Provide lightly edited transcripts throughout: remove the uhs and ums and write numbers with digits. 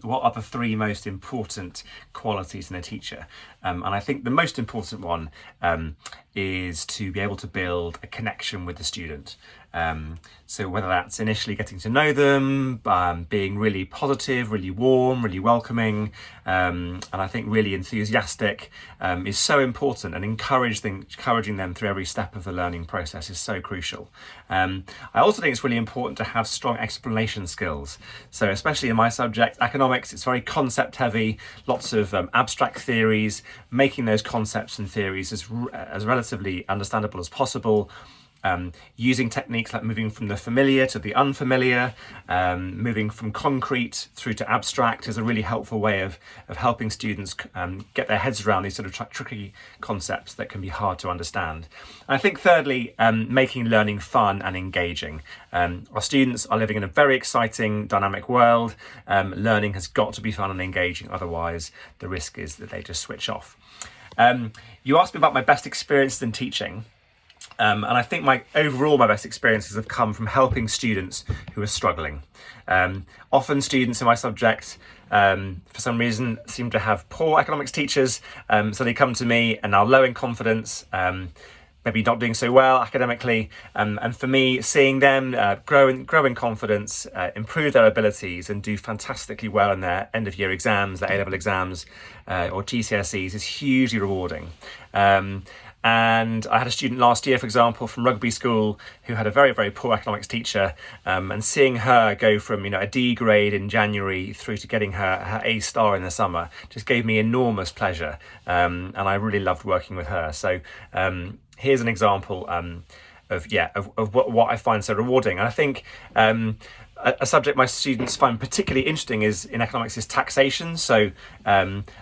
What are the three most important qualities in a teacher? And I think the most important one is to be able to build a connection with the student. So whether that's initially getting to know them, being really positive, really warm, really welcoming, and I think really enthusiastic is so important, and encouraging them through every step of the learning process is so crucial. I also think it's really important to have strong explanation skills. So especially in my subject, economics, it's very concept heavy, lots of abstract theories, making those concepts and theories as relatively understandable as possible. Using techniques like moving from the familiar to the unfamiliar, moving from concrete through to abstract is a really helpful way of helping students get their heads around these sort of tricky concepts that can be hard to understand. And I think thirdly, making learning fun and engaging. Our students are living in a very exciting, dynamic world. Learning has got to be fun and engaging, otherwise the risk is that they just switch off. You asked me about my best experiences in teaching. And I think my best experiences have come from helping students who are struggling. Often students in my subject, for some reason, seem to have poor economics teachers. So they come to me and are low in confidence, maybe not doing so well academically. And for me, seeing them grow in confidence, improve their abilities and do fantastically well in their end of year exams, their A-level exams or GCSEs is hugely rewarding. And I had a student last year, for example, from rugby school who had a very, very poor economics teacher, and seeing her go from a D grade in January through to getting her A star in the summer just gave me enormous pleasure, and I really loved working with her. So here's an example of what I find so rewarding. And I think a subject my students find particularly interesting in economics is taxation. So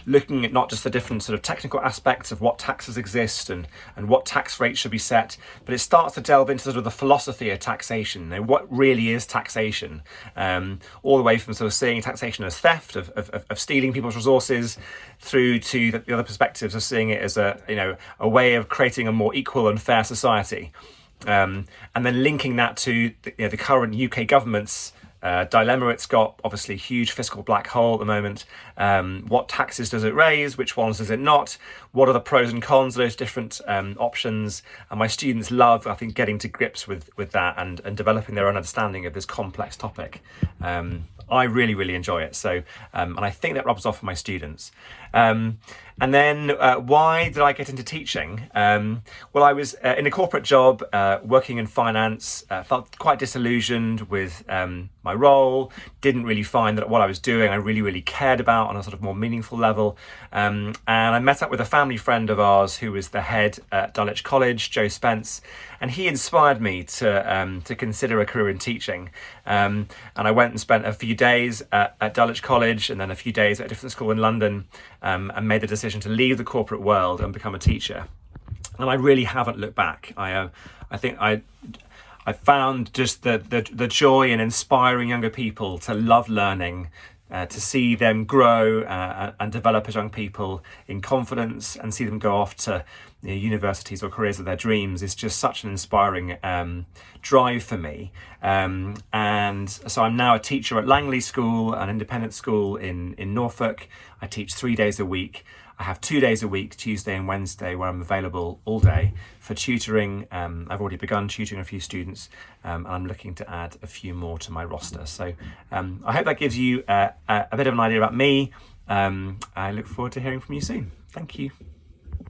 looking at not just the different sort of technical aspects of what taxes exist and what tax rates should be set, but it starts to delve into sort of the philosophy of taxation. What really is taxation? All the way from sort of seeing taxation as theft, of stealing people's resources, through to the other perspectives of seeing it as a way of creating a more equal and fair society. And then linking that to the current UK government's dilemma it's got, obviously huge fiscal black hole at the moment. What taxes does it raise? Which ones does it not? What are the pros and cons of those different options? And my students love, I think, getting to grips with that and developing their own understanding of this complex topic. I really, really enjoy it. So, and I think that rubs off on my students. And then why did I get into teaching? Well, I was in a corporate job, working in finance, felt quite disillusioned with my role, didn't really find that what I was doing I really, really cared about on a sort of more meaningful level. And I met up with a family friend of ours who was the head at Dulwich College, Joe Spence, and he inspired me to consider a career in teaching. And I went and spent a few days at Dulwich College and then a few days at a different school in London, and made the decision to leave the corporate world and become a teacher. And I really haven't looked back. I think I found just the joy in inspiring younger people to love learning, to see them grow and develop as young people in confidence and see them go off to universities or careers of their dreams is just such an inspiring drive for me. And so I'm now a teacher at Langley School, an independent school in Norfolk. I teach 3 days a week. I have 2 days a week, Tuesday and Wednesday, where I'm available all day for tutoring. I've already begun tutoring a few students, and I'm looking to add a few more to my roster. So I hope that gives you a bit of an idea about me. I look forward to hearing from you soon. Thank you.